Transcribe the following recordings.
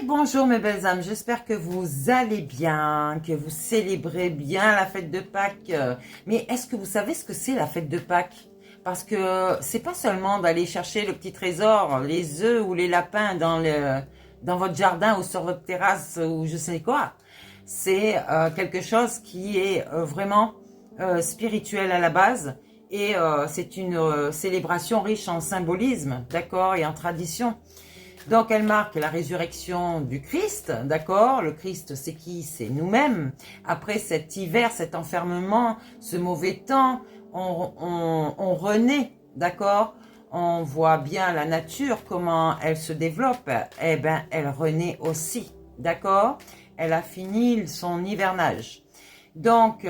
Bonjour mes belles âmes, j'espère que vous allez bien, que vous célébrez bien la fête de Pâques. Mais est-ce que vous savez ce que c'est la fête de Pâques? Parce que c'est pas seulement d'aller chercher le petit trésor, les œufs ou les lapins dans votre jardin ou sur votre terrasse ou je sais quoi. C'est quelque chose qui est vraiment spirituel à la base et c'est une célébration riche en symbolisme, d'accord, et en tradition. Donc, elle marque la résurrection du Christ, d'accord? Le Christ, c'est qui? C'est nous-mêmes. Après cet hiver, cet enfermement, ce mauvais temps, on renaît, d'accord? On voit bien la nature, comment elle se développe. Eh bien, elle renaît aussi, d'accord? Elle a fini son hivernage. Donc,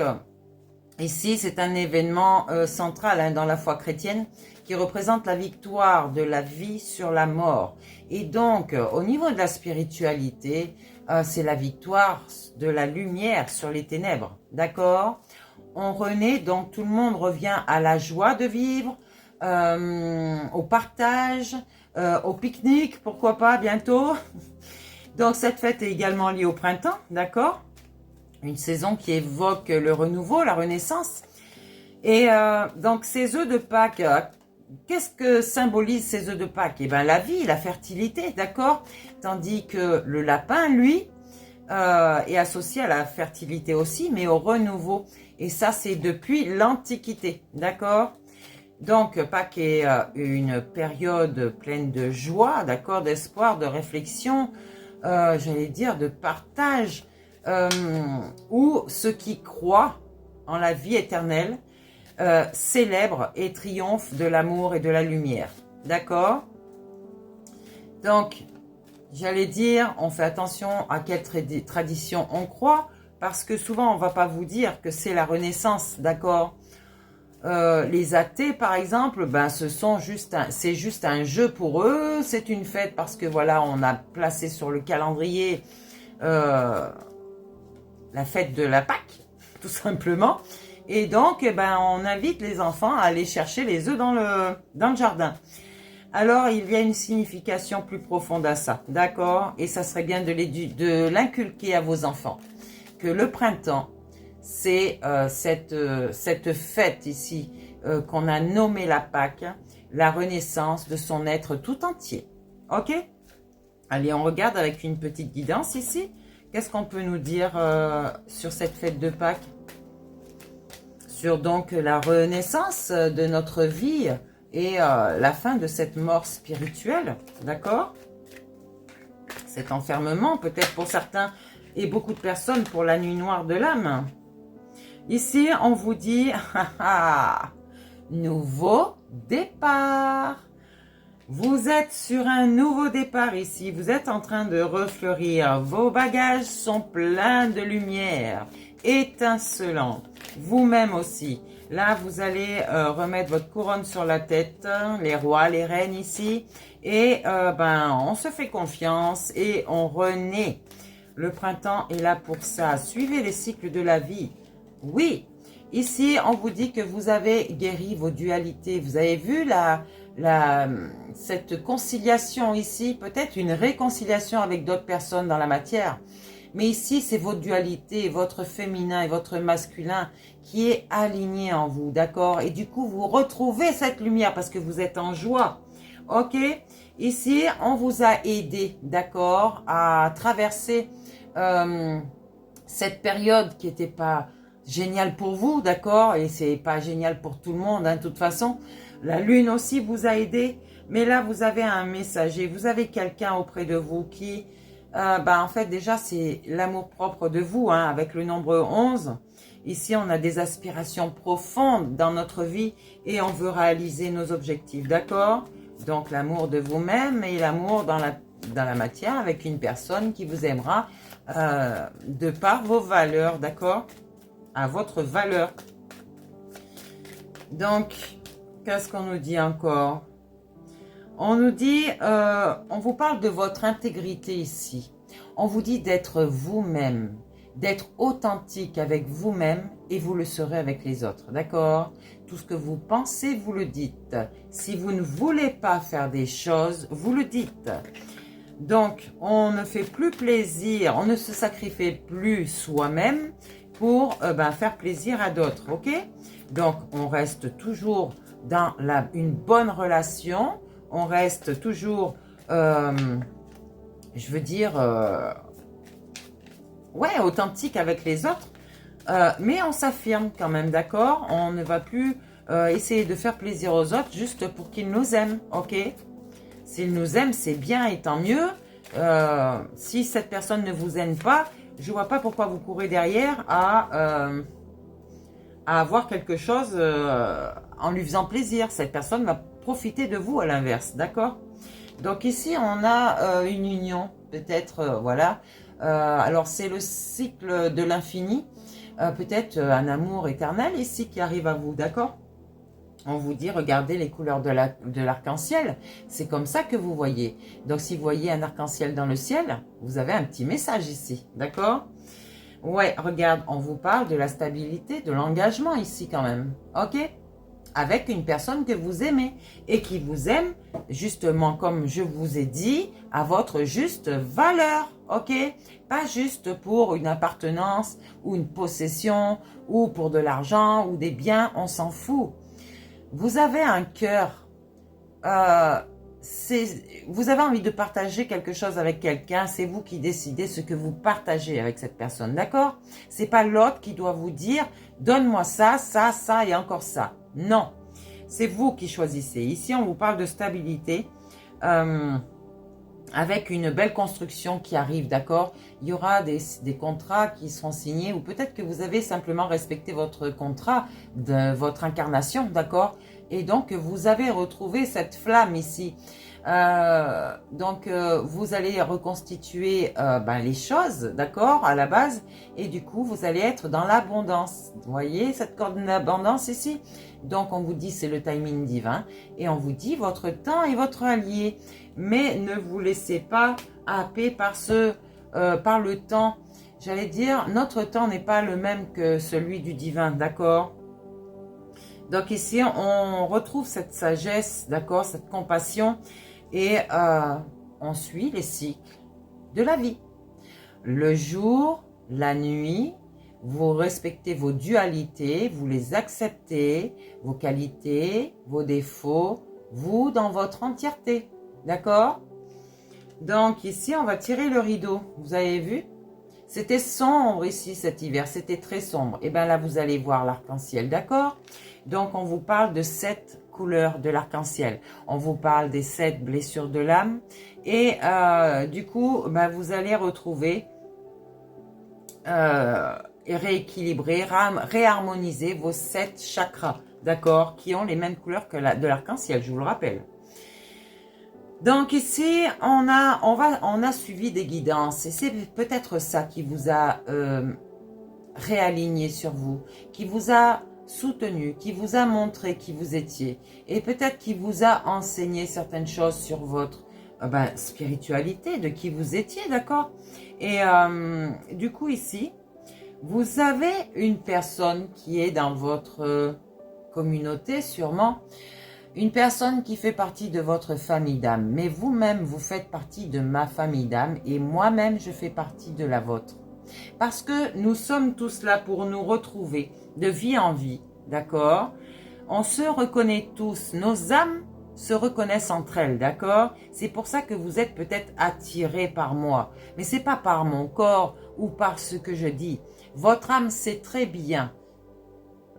ici, c'est un événement central dans la foi chrétienne qui représente la victoire de la vie sur la mort. Et donc, au niveau de la spiritualité, c'est la victoire de la lumière sur les ténèbres. D'accord? On renaît, donc tout le monde revient à la joie de vivre, au partage, au pique-nique, pourquoi pas bientôt. Donc, cette fête est également liée au printemps, d'accord? Une saison qui évoque le renouveau, la renaissance. Et donc, ces œufs de Pâques, qu'est-ce que symbolisent ces œufs de Pâques? Eh bien, la vie, la fertilité, d'accord? Tandis que le lapin, lui, est associé à la fertilité aussi, mais au renouveau. Et ça, c'est depuis l'Antiquité, d'accord? Donc, Pâques est une période pleine de joie, d'accord, d'espoir, de réflexion, j'allais dire de partage, où ceux qui croient en la vie éternelle célèbrent et triomphent de l'amour et de la lumière. D'accord? Donc, j'allais dire, on fait attention à quelle tradition on croit, parce que souvent, on ne va pas vous dire que c'est la Renaissance, d'accord? Les athées, par exemple, ben, c'est juste un jeu pour eux, c'est une fête parce que voilà, on a placé sur le calendrier la fête de la Pâque, tout simplement. Et donc, ben, on invite les enfants à aller chercher les œufs dans le jardin. Alors, il y a une signification plus profonde à ça, d'accord? Et ça serait bien de l'inculquer à vos enfants. Que le printemps, c'est cette fête ici qu'on a nommée la Pâque, la renaissance de son être tout entier. Ok? Allez, on regarde avec une petite guidance ici. Qu'est-ce qu'on peut nous dire sur cette fête de Pâques? Sur donc la renaissance de notre vie et la fin de cette mort spirituelle, d'accord? Cet enfermement, peut-être pour certains et beaucoup de personnes pour la nuit noire de l'âme. Ici, on vous dit, nouveau départ. Vous êtes sur un nouveau départ ici. Vous êtes en train de refleurir. Vos bagages sont pleins de lumière, étincelants. Vous-même aussi. Là, vous allez remettre votre couronne sur la tête, les rois, les reines ici. Et on se fait confiance et on renaît. Le printemps est là pour ça. Suivez les cycles de la vie. Oui, ici, on vous dit que vous avez guéri vos dualités. Vous avez vu cette conciliation ici, peut-être une réconciliation avec d'autres personnes dans la matière. Mais ici, c'est votre dualité, votre féminin et votre masculin qui est aligné en vous, d'accord? Et du coup, vous retrouvez cette lumière parce que vous êtes en joie, ok? Ici, on vous a aidé, d'accord, à traverser cette période qui n'était pas géniale pour vous, d'accord? Et c'est pas génial pour tout le monde, de toute façon. La lune aussi vous a aidé, mais là, vous avez un messager, vous avez quelqu'un auprès de vous qui... en fait, déjà, c'est l'amour propre de vous, avec le nombre 11. Ici, on a des aspirations profondes dans notre vie et on veut réaliser nos objectifs, d'accord? Donc, l'amour de vous-même et l'amour dans la matière avec une personne qui vous aimera de par vos valeurs, d'accord? À votre valeur. Donc, qu'est-ce qu'on nous dit encore? On nous dit, on vous parle de votre intégrité ici. On vous dit d'être vous-même, d'être authentique avec vous-même et vous le serez avec les autres, d'accord? Tout ce que vous pensez, vous le dites. Si vous ne voulez pas faire des choses, vous le dites. Donc, on ne fait plus plaisir, on ne se sacrifie plus soi-même pour faire plaisir à d'autres, ok? Donc, on reste toujours dans une bonne relation, on reste toujours, je veux dire, ouais, authentique avec les autres, mais on s'affirme quand même, d'accord? On ne va plus essayer de faire plaisir aux autres juste pour qu'ils nous aiment, ok? S'ils nous aiment, c'est bien et tant mieux. Si cette personne ne vous aime pas, je ne vois pas pourquoi vous courez derrière à avoir quelque chose en lui faisant plaisir. Cette personne va profiter de vous à l'inverse, d'accord? Donc ici, on a une union, peut-être, voilà. Alors, c'est le cycle de l'infini, peut-être un amour éternel ici qui arrive à vous, d'accord? On vous dit, regardez les couleurs de l'arc-en-ciel. C'est comme ça que vous voyez. Donc, si vous voyez un arc-en-ciel dans le ciel, vous avez un petit message ici, d'accord? Ouais, regarde, on vous parle de la stabilité, de l'engagement ici quand même, ok? Avec une personne que vous aimez et qui vous aime, justement, comme je vous ai dit, à votre juste valeur, ok? Pas juste pour une appartenance ou une possession ou pour de l'argent ou des biens, on s'en fout. Vous avez un cœur, vous avez envie de partager quelque chose avec quelqu'un, c'est vous qui décidez ce que vous partagez avec cette personne, d'accord? C'est pas l'autre qui doit vous dire, donne-moi ça, ça, ça et encore ça. Non, c'est vous qui choisissez. Ici, on vous parle de stabilité, avec une belle construction qui arrive, d'accord? Il y aura des contrats qui seront signés ou peut-être que vous avez simplement respecté votre contrat de votre incarnation, d'accord? Et donc, vous avez retrouvé cette flamme ici. Vous allez reconstituer les choses, d'accord, à la base. Et du coup, vous allez être dans l'abondance. Vous voyez cette corde d'abondance ici? Donc, on vous dit c'est le timing divin. Et on vous dit votre temps est votre allié. Mais ne vous laissez pas happer par le temps. J'allais dire, notre temps n'est pas le même que celui du divin, d'accord? Donc ici, on retrouve cette sagesse, d'accord, cette compassion, et on suit les cycles de la vie. Le jour, la nuit, vous respectez vos dualités, vous les acceptez, vos qualités, vos défauts, vous dans votre entièreté. D'accord? Donc ici, on va tirer le rideau. Vous avez vu? C'était sombre ici cet hiver, c'était très sombre. Et bien là, vous allez voir l'arc-en-ciel, d'accord? Donc, on vous parle de 7 couleurs de l'arc-en-ciel. On vous parle des 7 blessures de l'âme. Et du coup, vous allez retrouver et rééquilibrer, réharmoniser vos 7 chakras, d'accord? Qui ont les mêmes couleurs que de l'arc-en-ciel, je vous le rappelle. Donc ici, on a suivi des guidances et c'est peut-être ça qui vous a réaligné sur vous, qui vous a soutenu, qui vous a montré qui vous étiez et peut-être qui vous a enseigné certaines choses sur votre spiritualité, de qui vous étiez, d'accord? Et du coup ici, vous avez une personne qui est dans votre communauté sûrement, une personne qui fait partie de votre famille d'âme, mais vous-même, vous faites partie de ma famille d'âme et moi-même, je fais partie de la vôtre. Parce que nous sommes tous là pour nous retrouver de vie en vie, d'accord? On se reconnaît tous, nos âmes se reconnaissent entre elles, d'accord? C'est pour ça que vous êtes peut-être attirés par moi, mais c'est pas par mon corps ou par ce que je dis. Votre âme sait très bien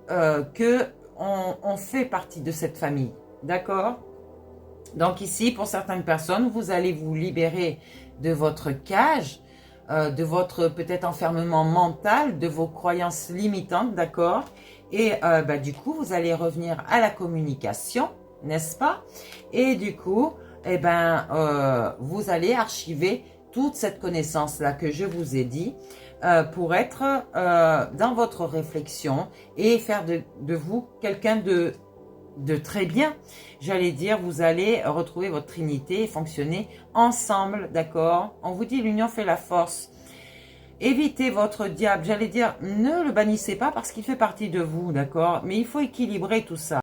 que on fait partie de cette famille. D'accord? Donc ici, pour certaines personnes, vous allez vous libérer de votre cage, de votre peut-être enfermement mental, de vos croyances limitantes, d'accord? Et du coup, vous allez revenir à la communication, n'est-ce pas? Et du coup, vous allez archiver toute cette connaissance-là que je vous ai dit pour être dans votre réflexion et faire de vous quelqu'un de très bien. J'allais dire, vous allez retrouver votre trinité et fonctionner ensemble, d'accord? On vous dit, l'union fait la force. Évitez votre diable, j'allais dire, ne le bannissez pas parce qu'il fait partie de vous, d'accord? Mais il faut équilibrer tout ça.